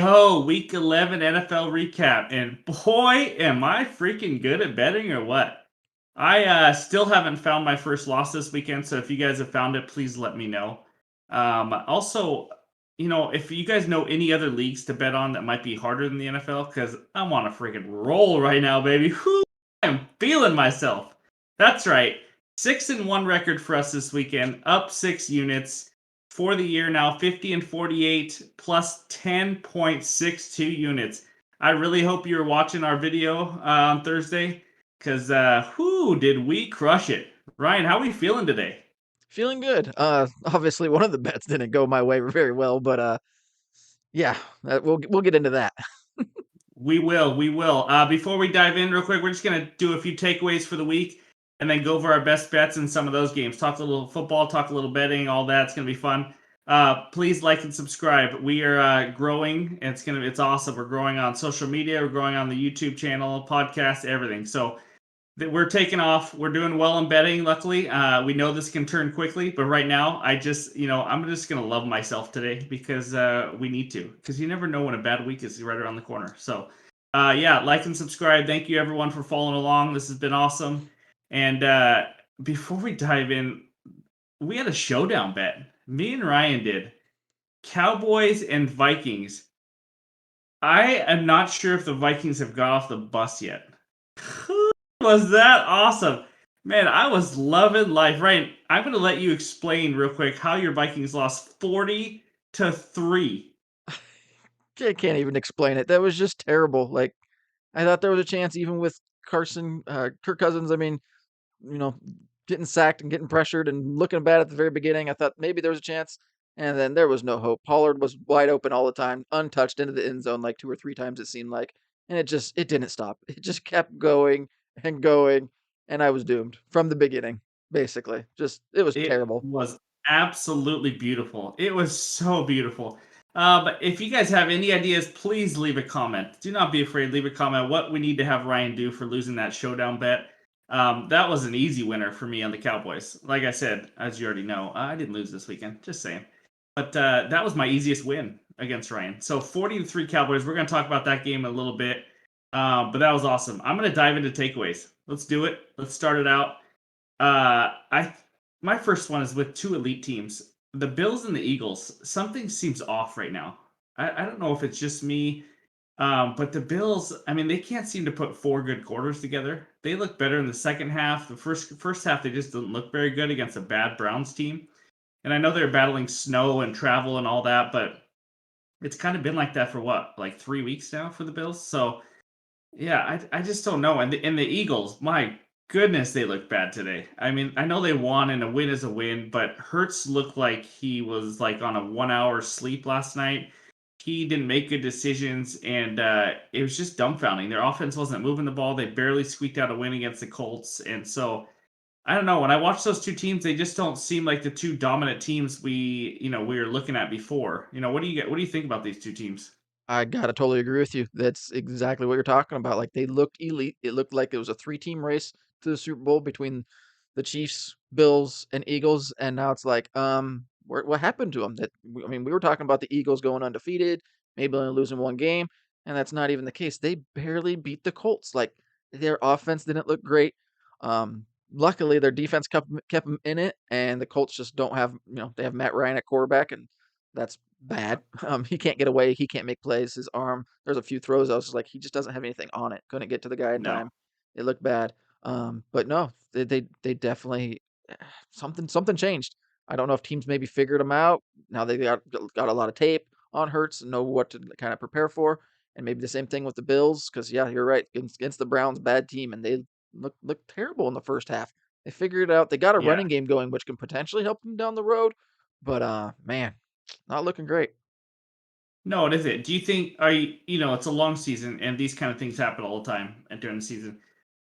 go. Week 11 NFL recap. And boy, am I freaking good at betting or what? I still haven't found my first loss this weekend, so if you guys have found it, please let me know. Also, if you guys know any other leagues to bet on that might be harder than the NFL, because I'm on a freaking roll right now, baby. Whoo, I'm feeling myself. That's right. 6-1 record for us this weekend, up 6 units for the year now, 50 and 48 plus 10.62 units. I really hope you were watching our video on Thursday because whoo, did we crush it. Ryan, how are we feeling today? Feeling good. Obviously one of the bets didn't go my way very well, but yeah, we'll get into that. We will. Before we dive in real quick, we're just gonna do a few takeaways for the week and then go over our best bets in some of those games. Talk a little football, talk a little betting, all that. It's gonna be fun. Please like and subscribe. We are growing. It's awesome. We're growing on social media. We're growing on the YouTube channel, podcast, everything. So we're taking off. We're doing well in betting. Luckily, we know this can turn quickly, but right now, I'm just gonna love myself today because we need to. Because you never know when a bad week is right around the corner. So, yeah, like and subscribe. Thank you everyone for following along. This has been awesome. And before we dive in, we had a showdown bet. Me and Ryan did Cowboys and Vikings. I am not sure if the Vikings have got off the bus yet. Was that awesome? Man, I was loving life. Ryan, I'm going to let you explain real quick how your Vikings lost 40-3. I can't even explain it. That was just terrible. Like I thought there was a chance even with Kirk Cousins. I mean, you know, getting sacked and getting pressured and looking bad at the very beginning. I thought maybe there was a chance, and then there was no hope. Pollard was wide open all the time, untouched into the end zone like two or three times it seemed like, and it didn't stop. It just kept going and going, and I was doomed from the beginning. Basically, just it was It terrible. was absolutely beautiful. It was so beautiful. But if you guys have any ideas, please leave a comment. Do not be afraid. Leave a comment what we need to have Ryan do for losing that showdown bet. That was an easy winner for me on the Cowboys. Like I said, as you already know, I didn't lose this weekend. Just saying. But that was my easiest win against Ryan. So 40-3 Cowboys. We're going to talk about that game in a little bit. But that was awesome. I'm going to dive into takeaways. Let's do it. Let's start it out. I My first one is with two elite teams, the Bills and the Eagles. Something seems off right now. I don't know if it's just me, but the Bills. I mean, they can't seem to put four good quarters together. They look better in the second half. The first half they just didn't look very good against a bad Browns team. And I know they're battling snow and travel and all that, but it's kind of been like that for what, like 3 weeks now for the Bills. So yeah, I just don't know. And the Eagles, my goodness, they look bad today. I mean, I know they won and a win is a win, but Hertz looked like he was like on a 1 hour sleep last night. He didn't make good decisions, and it was just dumbfounding. Their offense wasn't moving the ball. They barely squeaked out a win against the Colts, and so I don't know. When I watch those two teams, they just don't seem like the two dominant teams we were looking at before. What do you think about these two teams? I gotta totally agree with you. That's exactly what you're talking about. Like they looked elite. It looked like it was a three-team race to the Super Bowl between the Chiefs, Bills, and Eagles, and now it's like, what happened to them? I mean, we were talking about the Eagles going undefeated, maybe only losing one game, and that's not even the case. They barely beat the Colts. Like their offense didn't look great. Luckily, their defense kept them in it, and the Colts just don't have, they have Matt Ryan at quarterback, and that's bad. He can't get away. He can't make plays. His arm, there's a few throws. I was just like, he just doesn't have anything on it. Couldn't get to the guy in No. time. It looked bad. But no, they definitely something changed. I don't know if teams maybe figured him out. Now they got a lot of tape on Hurts and know what to kind of prepare for. And maybe the same thing with the Bills, because yeah, you're right. Against the Browns, bad team, and they look terrible in the first half. They figured it out. They got a Yeah. running game going, which can potentially help them down the road. But man, not looking great. No, it isn't. Do you think are you it's a long season and these kind of things happen all the time during the season.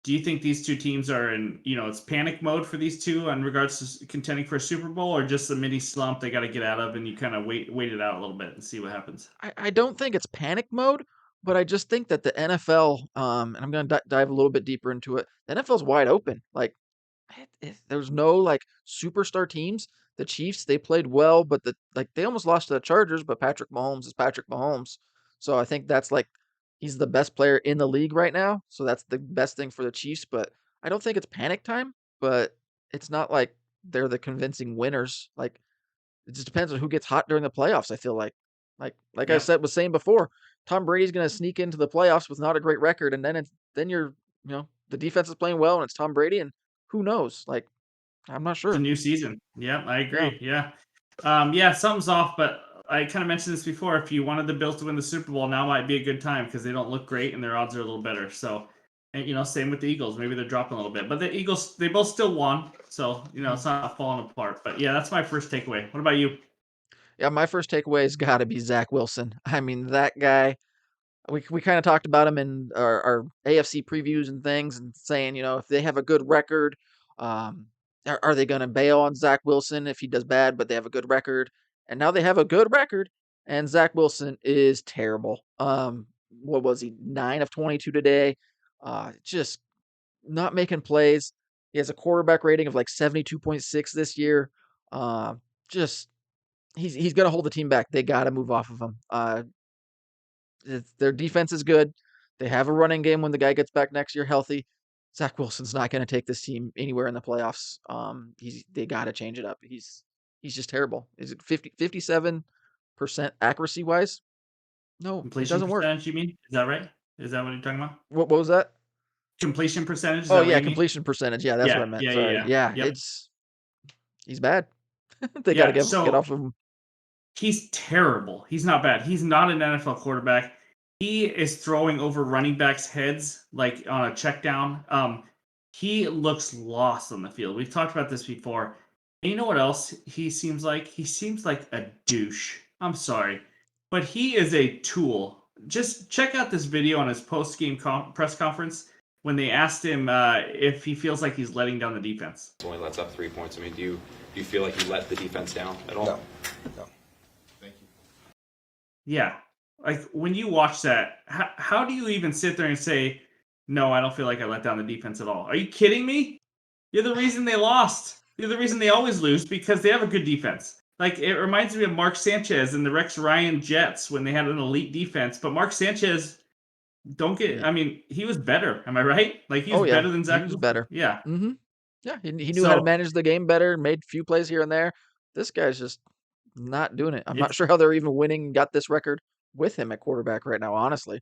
Do you think these two teams are it's panic mode for these two in regards to contending for a Super Bowl or just a mini slump they got to get out of and you kind of wait it out a little bit and see what happens? I don't think it's panic mode, but I just think that the NFL, and I'm going to dive a little bit deeper into it. The NFL's wide open. Like, there's no like superstar teams. The Chiefs, they played well, but they almost lost to the Chargers. But Patrick Mahomes is Patrick Mahomes, So I think that's like he's the best player in the league right now. So that's the best thing for the Chiefs. But I don't think it's panic time. But it's not like they're the convincing winners. Like it just depends on who gets hot during the playoffs. I feel like I Yep. said was saying before, Tom Brady's going to sneak into the playoffs with not a great record, and then you're the defense is playing well and it's Tom Brady, and who knows? Like I'm not It's a sure. new season. Yeah, I Yeah. agree. Yeah. Yeah, something's off, but I kind of mentioned this before. If you wanted the Bills to win the Super Bowl, now might be a good time because they don't look great and their odds are a little better. So, and, same with the Eagles. Maybe they're dropping a little bit, but the Eagles, they both still won. So, Mhm. it's not falling apart. But yeah, that's my first takeaway. What about you? Yeah, my first takeaway has got to be Zach Wilson. I mean, that guy. We kind of talked about him in our AFC previews and things, and saying, if they have a good record, um, are they going to bail on Zach Wilson if he does bad, but they have a good record? And now they have a good record, and Zach Wilson is terrible. What was he? 9 of 22 today. Just not making plays. He has a quarterback rating of like 72.6 this year. Uh, just he's going to hold the team back. They got to move off of him. Their defense is good. They have a running game when the guy gets back next year healthy. Zach Wilson's not going to take this team anywhere in the playoffs. They got to change it up. He's just terrible. Is it 57% accuracy wise? No, it Completion doesn't work. percentage, you mean? Is that right? Is that what you're talking about? What was that? Completion percentage, is Oh that what yeah, you mean? completion percentage. Yeah, that's what I Yeah, meant. yeah, yeah, Sorry. yeah. Yeah, Yep. he's bad. They got to Yeah, get so off of him. he's terrible. He's not bad. He's not an NFL quarterback. He is throwing over running backs' heads like on a check down. He looks lost on the field. We've talked about this before. And you know what else he seems like? He seems like a douche. I'm sorry, but he is a tool. Just check out this video on his post game press conference when they asked him if he feels like he's letting down the defense. Only lets up 3 points. I mean, do you feel like you let the defense down at all? No, no. Thank you. Yeah. Like when you watch that, how do you even sit there and say, no, I don't feel like I let down the defense at all? Are you kidding me? You're the reason they lost. You're the reason they always lose because they have a good defense. Like it reminds me of Mark Sanchez and the Rex Ryan Jets when they had an elite defense. But Mark Sanchez, Yeah. I mean, he was better. Am I right? Like he was Oh yeah, better than he Zach was Wilson. better. Yeah. Mm-hmm. Yeah, he knew how to So manage the game better, made a few plays here and there. This guy's just not doing it. I'm not it's sure how they're even winning and got this record with him at quarterback right now, honestly.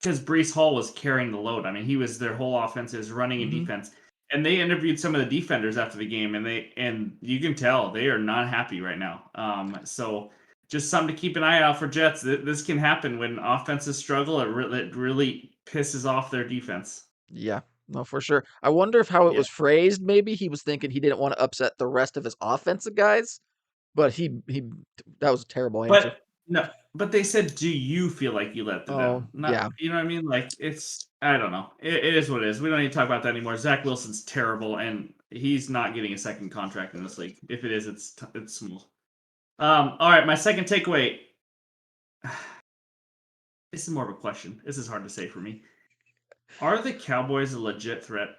because Brees Hall was carrying the load. I mean, he was their whole offense is running and Hmm. defense. And they interviewed some of the defenders after the game, and you can tell they are not happy right now. So just something to keep an eye out for Jets. This can happen when offenses struggle. It really pisses off their defense. Yeah, no, for sure. I wonder if how it Yeah, was phrased, maybe he was thinking he didn't want to upset the rest of his offensive guys, but he that was a terrible answer. but no, but they said, "Do you feel like you let them Oh, down?" Not, yeah. you know what I mean? Like it's, I don't know. It is what it is. We don't need to talk about that anymore. Zach Wilson's terrible, and he's not getting a second contract in this league. If it is, it's small. All right, my second takeaway. This is more of a question. This is hard to say for me. Are the Cowboys a legit threat?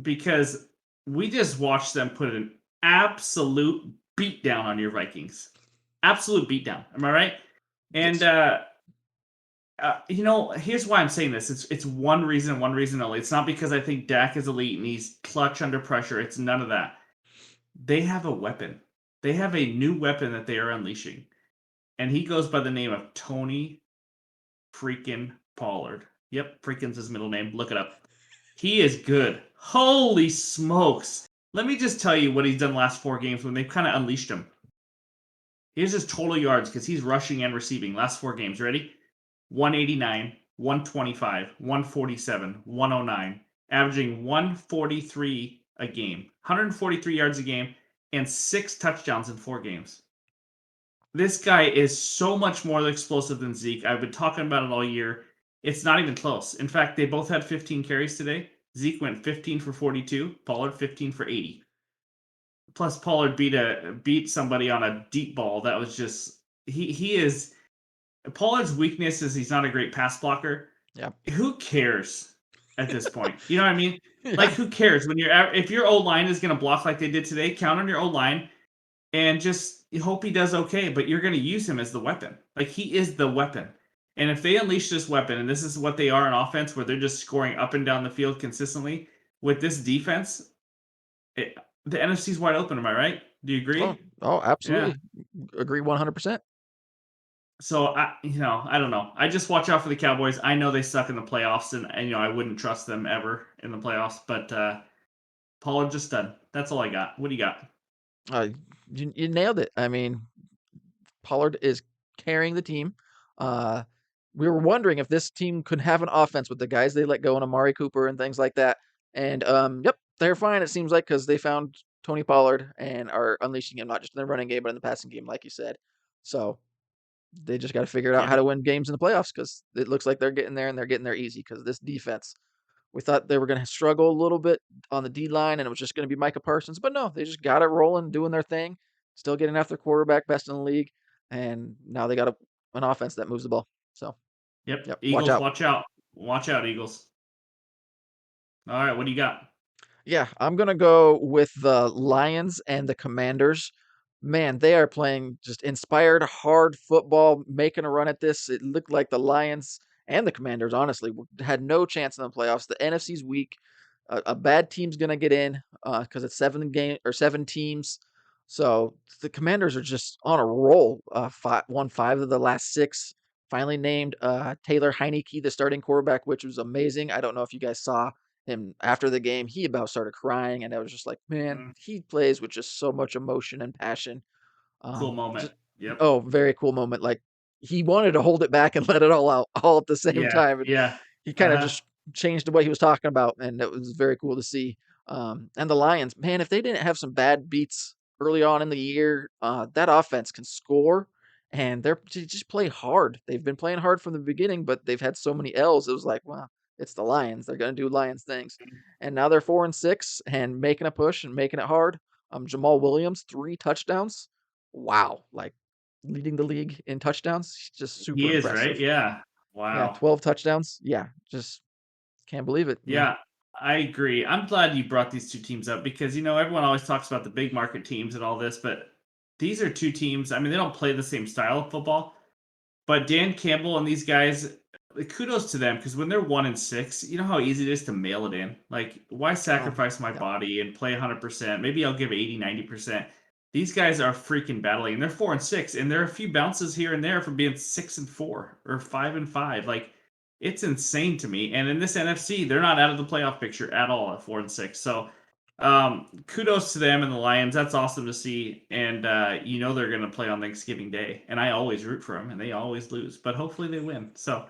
Because we just watched them put an absolute beatdown on your Vikings. Absolute beatdown. Am I right? And Yes. here's why I'm saying this. It's one reason, one reason only. It's not because I think Dak is elite and he's clutch under pressure. It's none of that. They have a weapon. They have a new weapon that they are unleashing, and he goes by the name of Tony freaking Pollard. Yep, freaking's his middle name. Look it up. He is good. Holy smokes! Let me just tell you what he's done the last 4 games when they've kind of unleashed him. Here's his total yards because he's rushing and receiving. Last 4 games. Ready? 189, 125, 147, 109, averaging 143 a game, 143 yards a game, and 6 touchdowns in 4 games. This guy is so much more explosive than Zeke. I've been talking about it all year. It's not even close. In fact, they both had 15 carries today. Zeke went 15 for 42, Pollard 15 for 80. Plus, Pollard beat somebody on a deep ball that was just he is Pollard's weakness is he's not a great pass blocker. Yeah. Who cares at this point? You know what I mean? Like, Yeah. who cares when if your old line is going to block like they did today? Count on your old line and just hope he does okay. But you're going to use him as the weapon. Like he is the weapon. And if they unleash this weapon, and this is what they are in offense, where they're just scoring up and down the field consistently with this defense, the NFC's wide open. Am I right? Do you agree? Oh, Yeah. absolutely. Agree 100%. So I don't know. I just watch out for the Cowboys. I know they suck in the playoffs, and I wouldn't trust them ever in the playoffs. But Pollard just done. That's all I got. What do you got? Uh, you nailed it. I mean, Pollard is carrying the team. Uh, we were wondering if this team could have an offense with the guys they let go on Amari Cooper and things like that. And yep, they're fine. It seems like because they found Tony Pollard and are unleashing him not just in the running game but in the passing game, like you said. So they just got to figure out Yeah. how to win games in the playoffs because it looks like they're getting there and they're getting there easy because this defense. We thought they were going to struggle a little bit on the D line and it was just going to be Micah Parsons, but no, they just got it rolling, doing their thing, still getting after quarterback, best in the league, and now they got an offense that moves the ball. So, Yep. yep, watch Eagles, out. watch out. Watch out, Eagles. All right, what do you got? Yeah, I'm gonna go with the Lions and the Commanders. Man, they are playing just inspired, hard football, making a run at this. It looked like the Lions and the Commanders, honestly, had no chance in the playoffs. The NFC's weak. A bad team's gonna get in because it's 7 teams. So the Commanders are just on a roll. Won 5 of the last 6. Finally named Taylor Heineke the starting quarterback, which was amazing. I don't know if you guys saw him after the game. He about started crying, and I was just like, man, Mm, he plays with just so much emotion and passion. cool moment. Just Yep. oh, very cool moment. Like he wanted to hold it back and let it all out all at the same Yeah. time. And Yeah. he kind of Uh-huh. just changed what he was talking about, and it was very cool to see. And the Lions, man, if they didn't have some bad beats early on in the year, that offense can score, and they just play hard. They've been playing hard from the beginning, but they've had so many L's. It was like, well, it's the Lions. They're gonna do Lions things, and now they're 4-6 and making a push and making it hard. Jamal Williams, 3 touchdowns. Wow, like leading the league in touchdowns. He's just super He is, right? impressive. Yeah. Yeah, Wow. 12 touchdowns. Yeah, just can't believe it. Yeah, I agree. I'm glad you brought these two teams up because everyone always talks about the big market teams and all this, but these are two teams. I mean, they don't play the same style of football, but Dan Campbell and these guys, kudos to them because when they're 1-6, you know how easy it is to mail it in. Like, why sacrifice my Yeah. body and play 100%? Maybe I'll give 80, 90%. These guys are freaking battling, and they're 4-6, and there are a few bounces here and there from being 6-4 or 5-5. Like, it's insane to me. And in this NFC, they're not out of the playoff picture at all at 4-6. So, kudos to them and the Lions. That's awesome to see. And they're going to play on Thanksgiving Day. And I always root for them, and they always lose, but hopefully they win. So,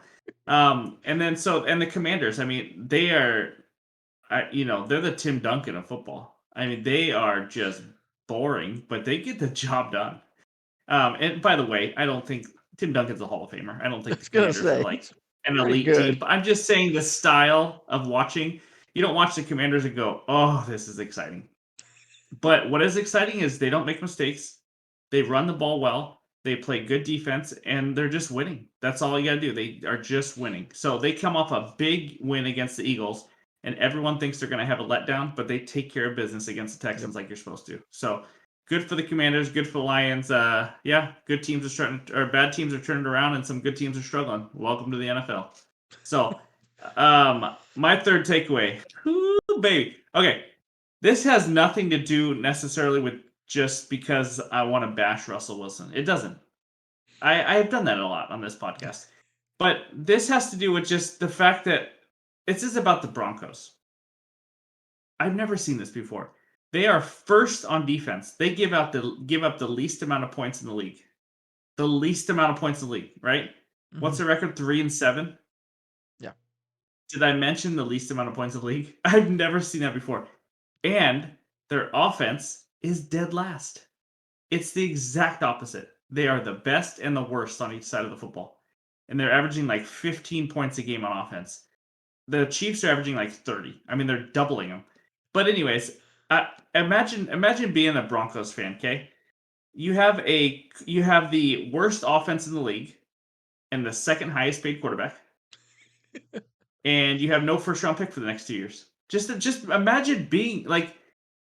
and the Commanders. I mean, they are, they're the Tim Duncan of football. I mean, they are just boring, but they get the job done. And by the way, I don't think Tim Duncan's a Hall of Famer. I don't I think the was gonna Commanders are say like he's an pretty elite team. good. But I'm just saying the style of watching. You don't watch the Commanders and go, "Oh, this is exciting." But what is exciting is they don't make mistakes. They run the ball well. They play good defense, and they're just winning. That's all you got to do. They are just winning. So they come off a big win against the Eagles, and everyone thinks they're going to have a letdown, but they take care of business against the Texans like you're supposed to. So good for the Commanders, good for the Lions. Yeah, good teams are bad teams are turning around, and some good teams are struggling. Welcome to the NFL. So, my third takeaway, ooh, baby. Okay, this has nothing to do necessarily with just because I want to bash Russell Wilson. It doesn't. I have done that a lot on this podcast. But this has to do with just the fact that this is about the Broncos. I've never seen this before. They are first on defense. They give up the least amount of points in the league. The least amount of points in the league, right? What's Mhm. the record? 3-7. Yeah. Did I mention the least amount of points in the league? I've never seen that before. And their offense is dead last. It's the exact opposite. They are the best and the worst on each side of the football. And they're averaging like 15 points a game on offense. The Chiefs are averaging like 30. I mean, they're doubling them. But anyways, imagine being a Broncos fan, okay? You have the worst offense in the league and the second highest paid quarterback. And you have no first round pick for the next 2 years. Just imagine being like,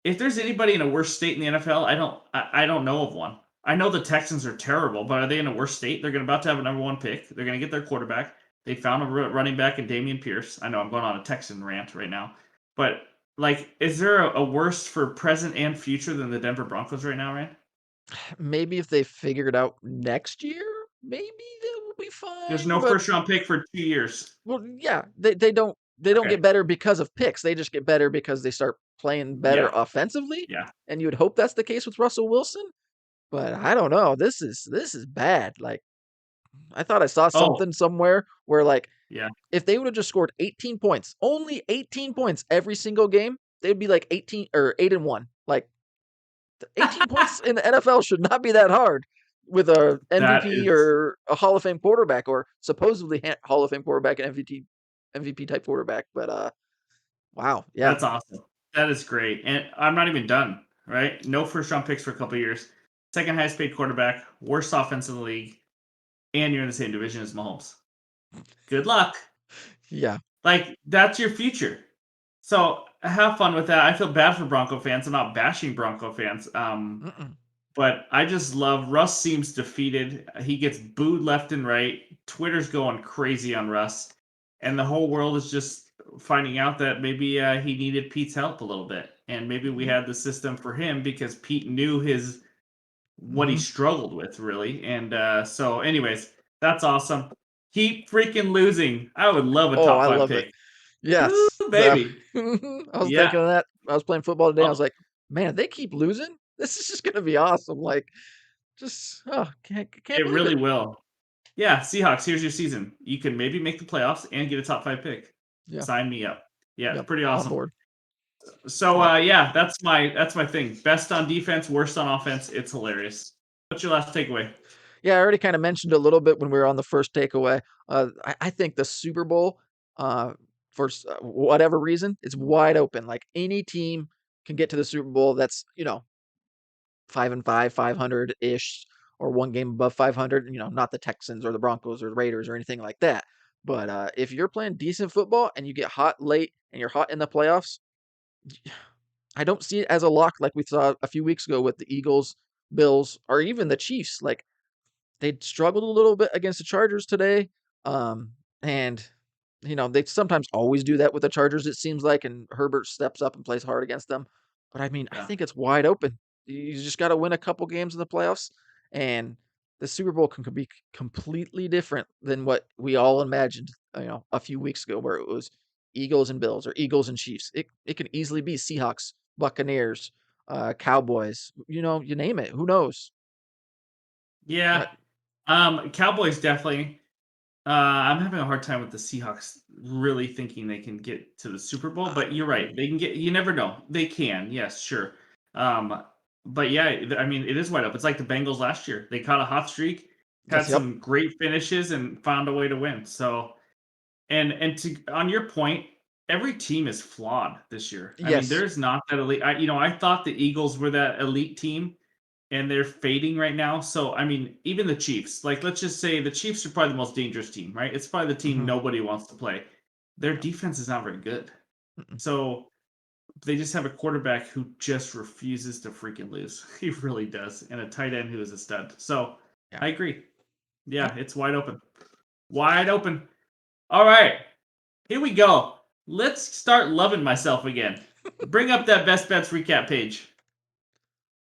if there's anybody in a worse state in the NFL, I don't know of one. I know the Texans are terrible, but are they in a worse state? They're about to have a number 1 pick. They're going to get their quarterback. They found a running back in Dameon Pierce. I know I'm going on a Texan rant right now, but like, is there a worse for present and future than the Denver Broncos right now, Rand? Maybe if they figure it out next year, maybe they will be There's fine. no But first round pick for 2 years. well, yeah, they don't Okay. get better because of picks. They just get better because they start playing better Yeah. offensively. Yeah. And you would hope that's the case with Russell Wilson. But I don't know. This is bad. Like I thought I saw Oh, something somewhere where like yeah. if they would have just scored 18 points, only 18 points every single game, they'd be like 18 or 8-1. Like 18 points in the NFL should not be that hard with a That MVP is or a Hall of Fame quarterback or supposedly Hall of Fame quarterback and MVP type quarterback. But wow, yeah, that's awesome. That is great. And I'm not even done, right? No first round picks for a couple of years. Second highest paid quarterback, worst offense in the league, and you're in the same division as Mahomes. Good luck. yeah. Like, that's your future. So have fun with that. I feel bad for Bronco fans. I'm not bashing Bronco fans. Mm-mm. But I just love Russ seems defeated. He gets booed left and right. Twitter's going crazy on Russ. And the whole world is just finding out that maybe he needed Pete's help a little bit. And maybe we had the system for him because Pete knew what he Mm-hmm. struggled with, really. And so, anyways, that's awesome. Keep freaking losing. I would love a Oh, top I 5 love it. pick. Woo, Yes. baby. I was Yeah. thinking of that. I was playing football today. I was Oh, like, man, if they keep losing, this is just gonna be awesome. Like, just can't it believe it. really will. Yeah, Seahawks, here's your season. You can maybe make the playoffs and get a top 5 pick. Yeah. Sign me up. Yeah, it's Yep. pretty On awesome. board. So Yep. yeah, that's my thing. Best on defense, worst on offense. It's hilarious. What's your last takeaway? Yeah, I already kind of mentioned a little bit when we were on the first takeaway. I think the Super Bowl, uh, for whatever reason, it's wide open. Like any team can get to the Super Bowl. That's 5-5, 500-ish, or one game above 500. Not the Texans or the Broncos or the Raiders or anything like that. But if you're playing decent football and you get hot late and you're hot in the playoffs, I don't see it as a lock like we saw a few weeks ago with the Eagles, Bills, or even the Chiefs. Like they struggled a little bit against the Chargers today. And they sometimes always do that with the Chargers, it seems like, and Herbert steps up and plays hard against them. But I mean, I Yeah. think it's wide open. You just got to win a couple games in the playoffs, and the Super Bowl can be completely different than what we all imagined, a few weeks ago, where it was Eagles and Bills or Eagles and Chiefs. It can easily be Seahawks, Buccaneers, Cowboys. You name it. Who knows? Yeah. Cowboys definitely. I'm having a hard time with the Seahawks really thinking they can get to the Super Bowl, but you're right. They can get. You never know. They can. Yes, sure. Um, but yeah, I mean, it is wide open. It's like the Bengals last year. They caught a hot streak, had Yes. Yep. some great finishes, and found a way to win. So, and to on your point, every team is flawed this year. I mean, Yes. there's not that elite. I thought the Eagles were that elite team and they're fading right now. So, I mean, even the Chiefs, like, let's just say the Chiefs are probably the most dangerous team, right? It's probably the team Hmm. nobody wants to play. Their Yeah. defense is not very good. Mm-mm. So, they just have a quarterback who just refuses to freaking lose. He really does. And a tight end who is a stud. So, Yeah. I agree. Yep. Yeah, it's wide open. Wide open. All right. Here we go. Let's start loving myself again. Bring up that best bets recap page.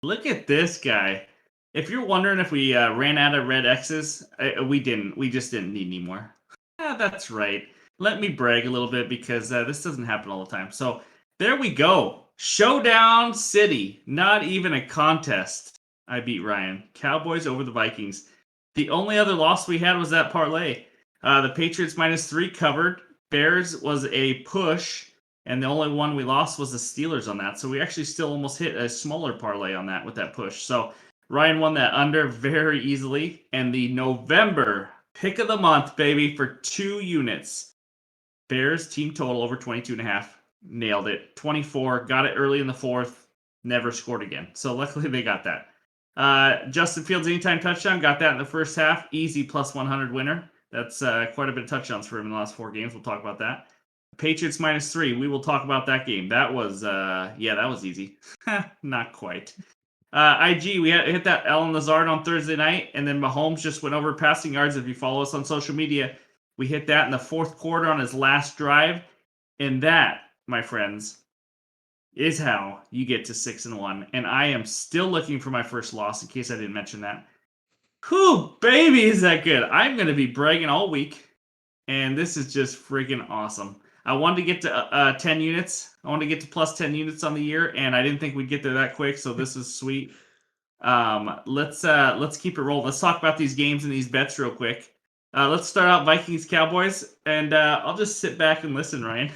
Look at this guy. If you're wondering if we ran out of red X's, we didn't. We just didn't need any more. That's right. Let me brag a little bit because this doesn't happen all the time. So there we go. Showdown City. Not even a contest. I beat Ryan. Cowboys over the Vikings. The only other loss we had was that parlay. The Patriots -3 covered. Bears was a push. And the only one we lost was the Steelers on that. So we actually still almost hit a smaller parlay on that with that push. So Ryan won that under very easily. And the November pick of the month, baby, for 2 units. Bears team total over 22.5. Nailed it. 24. Got it early in the fourth. Never scored again. So luckily they got that. Justin Fields anytime touchdown. Got that in the first half. Easy +100 winner. That's quite a bit of touchdowns for him in the last 4 games. We'll talk about that. Patriots -3. We will talk about that game. That was that was easy. Not quite. IG, we hit that Allen Lazard on Thursday night, and then Mahomes just went over passing yards. If you follow us on social media, we hit that in the fourth quarter on his last drive. And that, my friends, is how you get to 6-1. And I am still looking for my first loss, in case I didn't mention that. Whew, baby, is that good? I'm going to be bragging all week, and this is just freaking awesome. I wanted to get to 10 units. I wanted to get to plus 10 units on the year, and I didn't think we'd get there that quick, so this is sweet. Let's keep it rolling. Let's talk about these games and these bets real quick. Let's start out Vikings Cowboys, and I'll just sit back and listen, Ryan.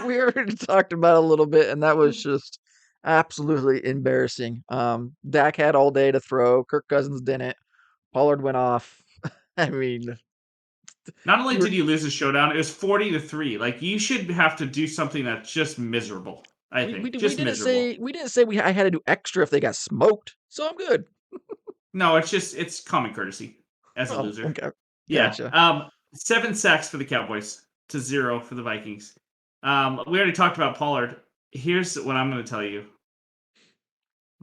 We already talked about it a little bit, and that was just absolutely embarrassing. Dak had all day to throw. Kirk Cousins didn't. Pollard went off. I mean, Not only you were, did you lose the showdown, it was 40-3. Like you should have to do something that's just miserable. I we think did- we just didn't miserable. say I had to do extra if they got smoked, so I'm good. No, it's common courtesy as a Oh, loser. okay, Yeah. gotcha. 7 sacks for the Cowboys to 0 for the Vikings. We already talked about Pollard. Here's what I'm going to tell you.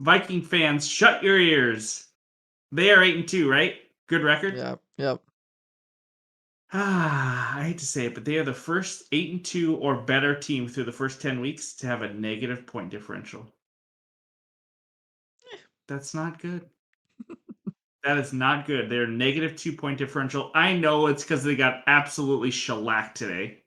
Viking fans, shut your ears. They are 8-2, right? Good record. Yeah, yep. I hate to say it, but they are the first 8-2 or better team through the first 10 weeks to have a negative point differential. That's not good. That is not good. They're negative 2 point differential. I know it's because they got absolutely shellacked today.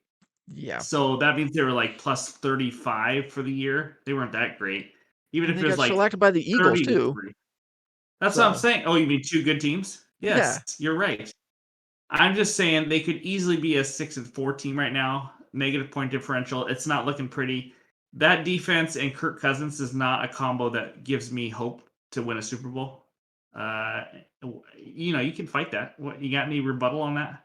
Yeah, So that means they were like plus 35 for the year. They weren't that great. Even and if they it was got like shellacked by the Eagles 30 to too. 3. That's what I'm So saying. Oh, you mean two good teams? yeah, Yes, you're right. I'm just saying they could easily be a 6-4 team right now. Negative point differential. It's not looking pretty. That defense and Kirk Cousins is not a combo that gives me hope to win a Super Bowl. Uh, you can fight that. What you got? Any rebuttal on that?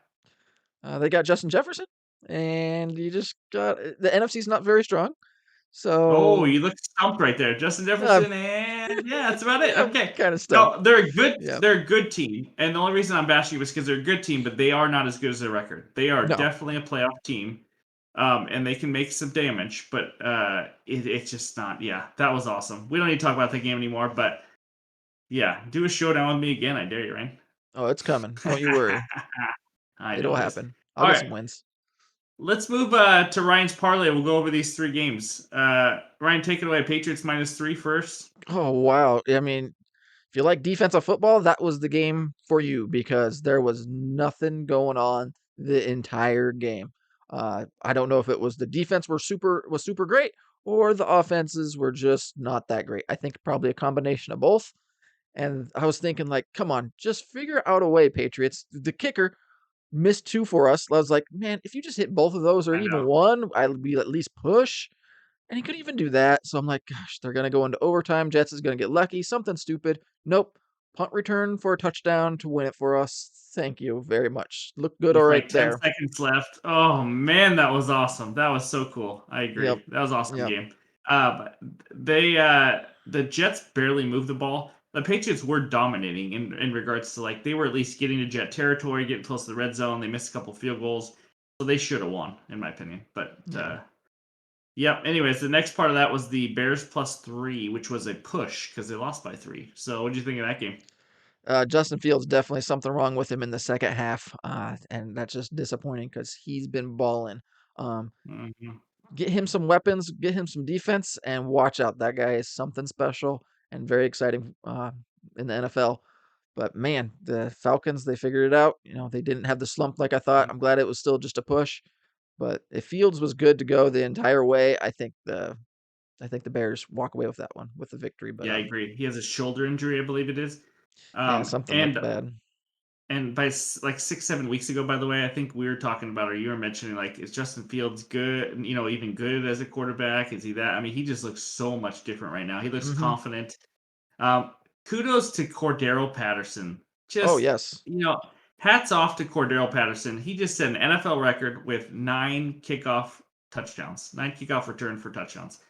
they got Justin Jefferson, and you just got the NFC's not very strong. Oh, So you look stumped right there. Justin uh, Jefferson, and yeah, that's about it. I'm Okay. kind of stumped. No, they're a good Yeah, they're a good team. And the only reason I'm bashing you is because they're a good team, but they are not as good as their record. They are no, definitely a playoff team. And they can make some damage, but it's just not. Yeah, that was awesome. We don't need to talk about the game anymore, but yeah, do a showdown with me again. I dare you, Ryan. oh, it's coming. Don't you worry, I know it'll it is. happen. I'll All get right, some wins. let's move to Ryan's parlay. We'll go over these 3 games. Ryan, take it away. Patriots -3 first. Oh wow, I mean, if you like defensive football, that was the game for you because there was nothing going on the entire game. I don't know if it was the defense was super great or the offenses were just not that great. I think probably a combination of both. And I was thinking, like, come on, just figure out a way, Patriots. The kicker missed 2 for us. I was like, man, if you just hit both of those or I even know. one, we at least push. And he couldn't even do that. So I'm like, gosh, they're going to go into overtime. Jets is going to get lucky. Something stupid. Nope. Punt return for a touchdown to win it for us. Thank you very much. Look good all With right like 10 there. seconds left. Oh man, that was awesome. That was so cool. I Yep. agree. That was an awesome Yep. game. But the Jets barely moved the ball. The Patriots were dominating in regards to like they were at least getting to Jet territory, getting close to the red zone. They missed a couple field goals, so they should have won, in my opinion. But Yeah. yep. Anyways, the next part of that was the Bears +3, which was a push because they lost by 3. So what do you think of that game? Justin Fields definitely something wrong with him in the second half. And that's just disappointing because he's been balling. Um, Mhm. get him some weapons, get him some defense, and watch out. That guy is something special and very exciting in the NFL. But man, the Falcons, they figured it out. They didn't have the slump like I thought. I'm glad it was still just a push. But if Fields was good to go the entire way, I think the Bears walk away with that one with the victory. But Yeah, I agree. He has a shoulder injury, I believe it is. yeah, Um, something looked and bad. and by like 6-7 weeks ago, by the way, I think we were talking about, or you were mentioning, like, is Justin Fields good? Even good as a quarterback? Is he that? I mean, he just looks so much different right now. He looks Hmm. confident. Kudos to Cordero Patterson. Oh Just yes. hats off to Cordero Patterson. He just set an NFL record with 9 kickoff touchdowns, 9 kickoff return for touchdowns.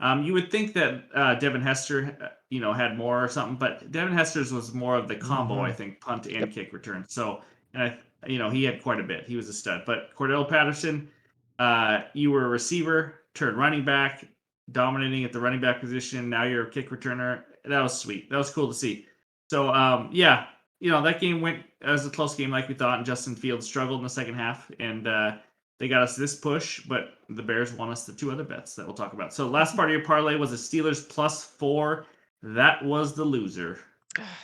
You would think that Devin Hester, had more or something, but Devin Hester's was more of the combo, I Hmm. think, punt and Yep. kick return. So, and he had quite a bit. He was a stud. But Cordell Patterson, you were a receiver, turned running back, dominating at the running back position. Now you're a kick returner. that was sweet. That was cool to see. So yeah, that game went as a close game like we thought, and Justin Fields struggled in the second half, and they got us this push, but the Bears won us the two other bets that we'll talk about. So last part of your parlay was the Steelers +4. That was the loser.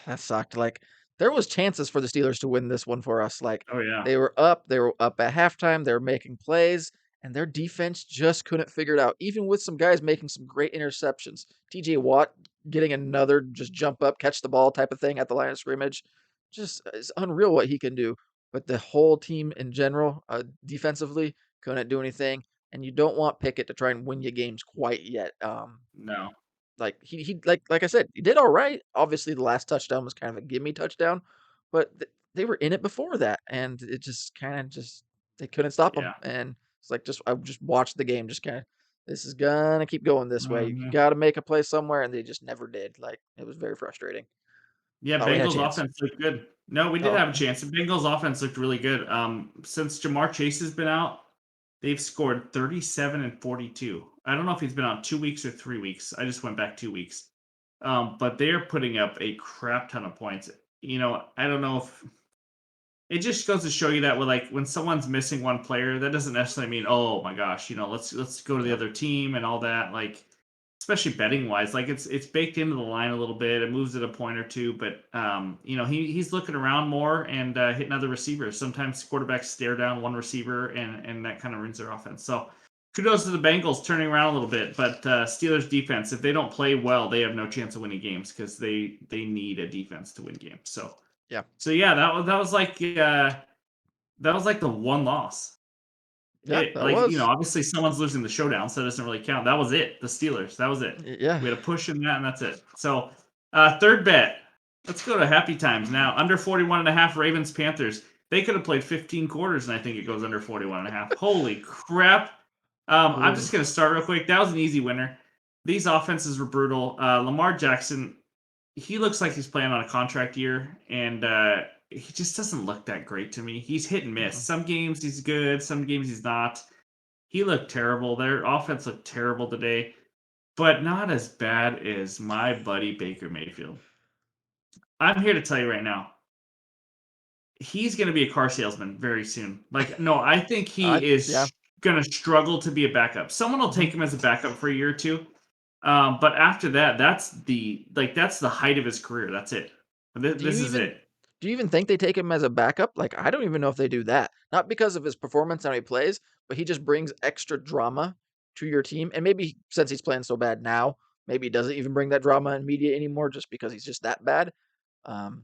That sucked. Like there was chances for the Steelers to win this one for us. Like Oh yeah. they were up at halftime, they were making plays, and their defense just couldn't figure it out. Even with some guys making some great interceptions. TJ Watt getting another just jump up, catch the ball type of thing at the line of scrimmage. Just it's unreal what he can do. But the whole team in general, defensively, couldn't do anything. And you don't want Pickett to try and win you games quite yet. No. Like he like I said, he did all right. Obviously, the last touchdown was kind of a gimme touchdown, but they were in it before that, and it just kind of just they couldn't stop him. Yeah. And it's like I just watched the game, just kind of this is gonna keep going this way. You Mhm. got to make a play somewhere, and they just never did. Like it was very frustrating. Yeah, Thought we had a Bengals chance. offense looked good. No, we did Oh, have a chance. The Bengals offense looked really good. Since Jamar Chase has been out, they've scored 37 and 42. I don't know if he's been out 2 weeks or 3 weeks. I just went back 2 weeks. But they are putting up a crap ton of points. I don't know if it just goes to show you that when someone's missing one player, that doesn't necessarily mean, oh my gosh, let's go to the yep. other team and all that. Like, especially betting wise, like it's baked into the line a little bit. It moves it a point or two, but he's looking around more and hitting other receivers. Sometimes quarterbacks stare down one receiver and that kind of ruins their offense. So kudos to the Bengals turning around a little bit, but Steelers defense, if they don't play well, they have no chance of winning games because they need a defense to win games. Yeah. So yeah, that was like the one loss. Yeah, that was. Obviously someone's losing the showdown, so it doesn't really count. That was it. The Steelers. That was it. Yeah. We had a push in that, and that's it. So third bet. Let's go to happy times now. Under 41.5 Ravens Panthers. They could have played 15 quarters, and I think it goes under 41.5. Holy crap. I'm just gonna start real quick. That was an easy winner. These offenses were brutal. Lamar Jackson, he looks like he's playing on a contract year, and he just doesn't look that great to me. He's hit and miss. Mm-mm. Some games he's good, some games he's not. He looked terrible. Their offense looked terrible today, but not as bad as my buddy Baker Mayfield. I'm here to tell you right now, he's going to be a car salesman very soon. Like, no, I think he Yeah. is going to struggle to be a backup. Someone will take him as a backup for a year or two. But after that, that's the height of his career. That's it. This is it. Do you even think they take him as a backup? Like, I don't even know if they do that. Not because of his performance and how he plays, but he just brings extra drama to your team. And maybe since he's playing so bad now, maybe he doesn't even bring that drama in media anymore just because he's just that bad. Um,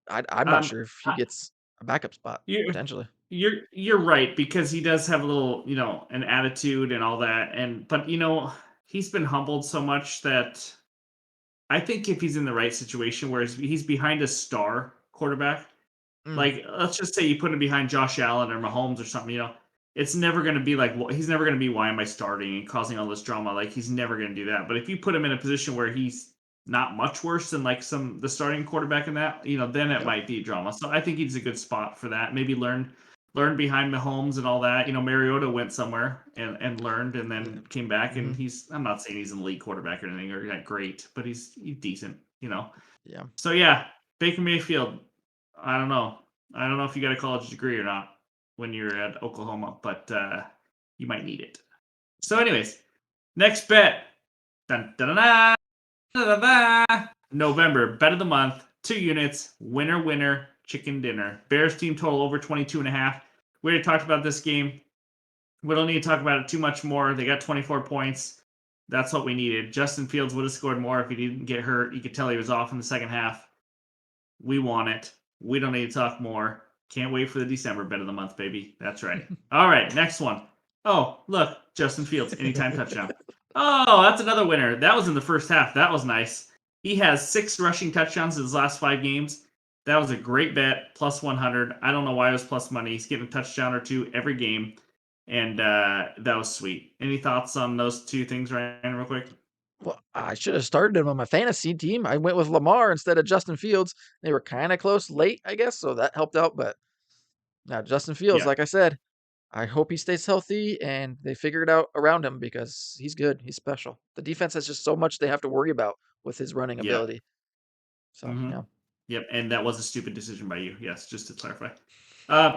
I'm not Um, sure if he I, gets a backup spot, you potentially. you're right because he does have a little, an attitude and all that, but he's been humbled so much that I think if he's in the right situation where he's behind a star quarterback, Mm, like let's just say you put him behind Josh Allen or Mahomes or something, it's never going to be like he's never going to be why am I starting and causing all this drama. Like he's never going to do that. But if you put him in a position where he's not much worse than like the starting quarterback in that, then it yep. might be drama. So I think he's a good spot for that. Maybe learn behind Mahomes and all that. Mariota went somewhere and learned and then came back and Mm-hmm. I'm not saying he's an elite quarterback or anything or that great, but he's decent. Yeah. So yeah, Baker Mayfield, I don't know. I don't know if you got a college degree or not when you're at Oklahoma, but you might need it. So anyways, next bet. Dun, dun, dun, dun, dun, dun, dun. November, bet of the month, 2 units, winner, chicken dinner. Bears team total over 22.5. We already talked about this game. We don't need to talk about it too much more. They got 24 points. That's what we needed. Justin Fields would have scored more if he didn't get hurt. You could tell he was off in the second half. We want it. We don't need to talk more. Can't wait for the December bet of the month, baby. That's right. All right, next one. Oh, look, Justin Fields, anytime touchdown. Oh, that's another winner. That was in the first half. That was nice. He has 6 rushing touchdowns in his last 5 games. That was a great bet, plus 100. I don't know why it was plus money. He's getting a touchdown or 2 every game, and that was sweet. Any thoughts on those 2 things, Ryan, real quick? Well, I should have started him on my fantasy team. I went with Lamar instead of Justin Fields. They were kind of close late, I guess, so that helped out. But now Justin Fields, Yeah. like I said, I hope he stays healthy and they figure it out around him because he's good. He's special. The defense has just so much they have to worry about with his running Yeah. ability. So hmm yeah. Yep. And that was a stupid decision by you. Yes, just to clarify.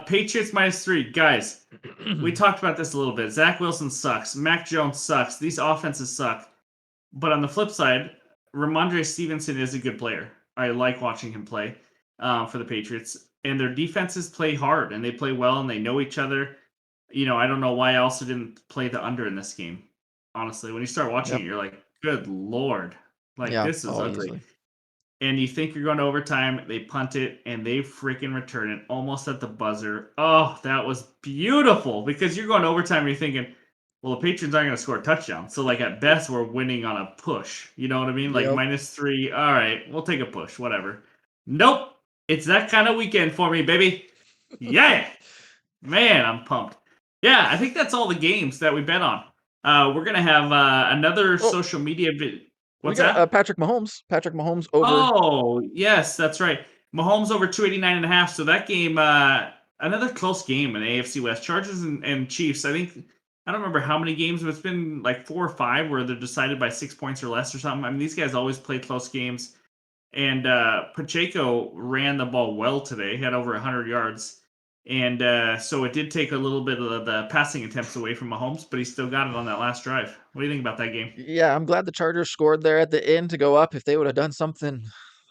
Patriots -3. Guys, we talked about this a little bit. Zach Wilson sucks. Mac Jones sucks. These offenses suck. But on the flip side, Ramondre Stevenson is a good player. I like watching him play for the Patriots. And their defenses play hard and they play well and they know each other. I don't know why I also didn't play the under in this game. Honestly, when you start watching Yep. it, you're like, good Lord. Like, Yeah. this is Oh, ugly. easily. And you think you're going to overtime. They punt it and they freaking return it almost at the buzzer. Oh, that was beautiful because you're going to overtime and you're thinking, well, the Patriots aren't going to score a touchdown. So, like, at best, we're winning on a push. You know what I mean? Like, Yep. -3. All right, we'll take a push, whatever. Nope. It's that kind of weekend for me, baby. Yeah. Man, I'm pumped. Yeah, I think that's all the games that we bet on. We're going to have another Oh, social media we What's got that? Patrick Mahomes. Patrick Mahomes over. Oh, yes, that's right. Mahomes over 289.5. So that game, another close game in the AFC West. Chargers and Chiefs. I don't remember how many games, but it's been like 4 or 5 where they're decided by 6 points or less or something. I mean, these guys always play close games. And Pacheco ran the ball well today. He had over 100 yards. And so it did take a little bit of the passing attempts away from Mahomes, but he still got it on that last drive. What do you think about that game? Yeah, I'm glad the Chargers scored there at the end to go up. If they would have done something,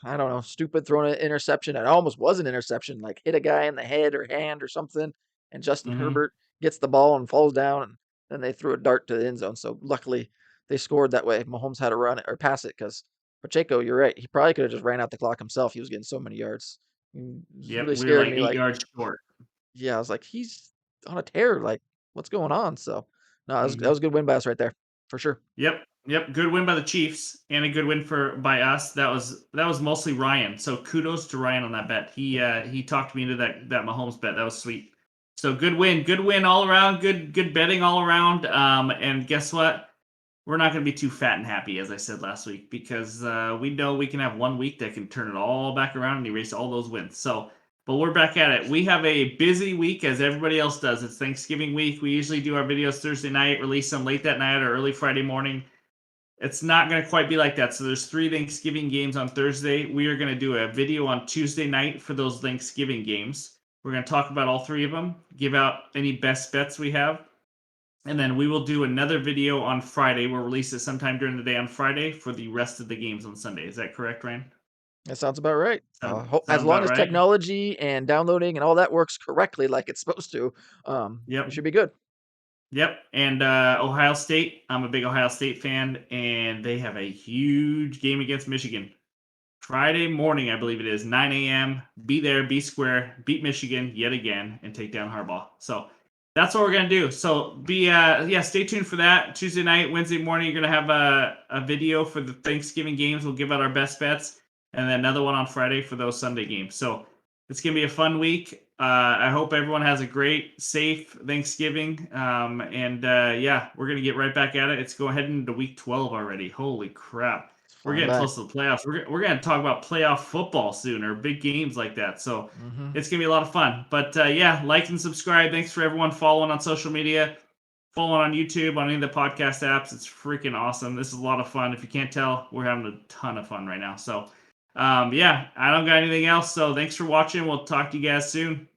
I don't know, stupid, thrown an interception, it almost was an interception, like hit a guy in the head or hand or something, and Justin Mm-hmm. Herbert gets the ball and falls down, and then they threw a dart to the end zone. So luckily they scored that way. Mahomes had to run it or pass it because Pacheco, you're right, he probably could have just ran out the clock himself. He was getting so many yards. It was Yep, really we were scared like me. 8 yards short. Yeah, I was like, he's on a tear. Like, what's going on? So, no, that Mhm. was a good win by us right there, for sure. Yep. Good win by the Chiefs and a good win by us. That was mostly Ryan. So kudos to Ryan on that bet. He talked me into that Mahomes bet. That was sweet. So good win all around. Good betting all around. And guess what? We're not going to be too fat and happy, as I said last week, because we know we can have one week that can turn it all back around and erase all those wins. So, but we're back at it. We have a busy week, as everybody else does. It's Thanksgiving week. We usually do our videos Thursday night, release them late that night or early Friday morning. It's not going to quite be like that. So there's 3 Thanksgiving games on Thursday. We are going to do a video on Tuesday night for those Thanksgiving games. We're going to talk about all 3 of them, give out any best bets we have. And then we will do another video on Friday. We'll release it sometime during the day on Friday for the rest of the games on Sunday. Is that correct, Ryan? That sounds about right. As Sound long about as right? technology and downloading and all that works correctly like it's supposed to, we Yep. should be good. Yep. And Ohio State. I'm a big Ohio State fan, and they have a huge game against Michigan. Friday morning, I believe it is, 9 a.m. Be there, be square, beat Michigan yet again, and take down Harbaugh. So that's what we're gonna do. So stay tuned for that. Tuesday night, Wednesday morning, you're gonna have a video for the Thanksgiving games. We'll give out our best bets, and then another one on Friday for those Sunday games. So it's gonna be a fun week. I hope everyone has a great, safe Thanksgiving. We're gonna get right back at it. It's going heading into week 12 already. Holy crap! It's We're flying getting by. close to the playoffs. We're going to talk about playoff football soon or big games like that. So Hmm. it's going to be a lot of fun. But like and subscribe. Thanks for everyone following on social media, following on YouTube, on any of the podcast apps. It's freaking awesome. This is a lot of fun. If you can't tell, we're having a ton of fun right now. So, I don't got anything else. So thanks for watching. We'll talk to you guys soon.